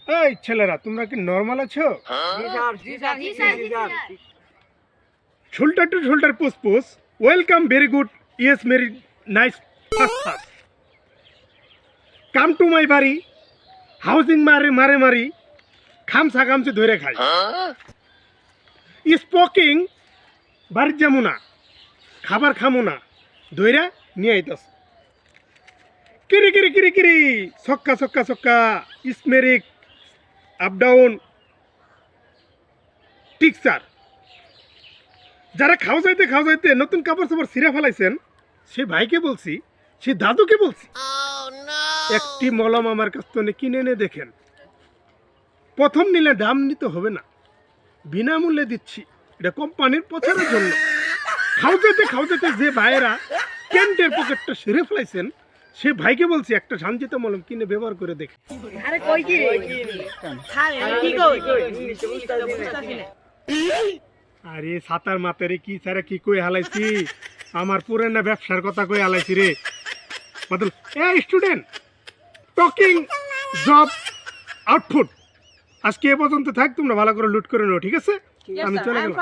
এই ছেলেরা তোমরা কি নরমাল আছো? Shoulder to shoulder push push, welcome, very good, yes very nice, fast fast, come to my বাড়ি, হাউজিং মারে মারে মারি, খামসা খামসি ধরে খাই, স্পোকিং, বাড়ির যাবো না, খাবার খামো না, ধইরা নিয়ে আইতাস, কিরি কিরি কিরি কিরি, ছক্কা ছক্কা ছক্কা, স্মেরিক, আপ ডাউন, টিকসার। যারা খাওয়া যাইতে নতুন কাপড় চাপড় ছিঁড়া ফেলাইছেন, সে ভাইকে বলছি, সে দাদুকে বলছি, একটি মলম আমার কাছ থেকে কিনে এনে দেখেন। প্রথম নিলে দাম নিতে হবে না, বিনামূল্যে দিচ্ছি, এটা কোম্পানির প্রচারের জন্য। খাওয়া যাইতে যে ভাইয়েরা ক্যান্টের পকেটটা সেরে ফেলাইছেন, সে ভাইকে বলছি একটা শান্তিত মলম কিনে ব্যবহার করে দেখে। আরে সাতার মাতারে কি সারা কি কই হালাইছি, আমার পুরানা ব্যবসার কথা কই হালাইছি রে। বদল এই স্টুডেন্ট, টকিং জব আউটপুট, আজকে এ পর্যন্ত থাক, তোমরা ভালো করে লুট করে নাও, ঠিক আছে? আমি চলে গেলাম।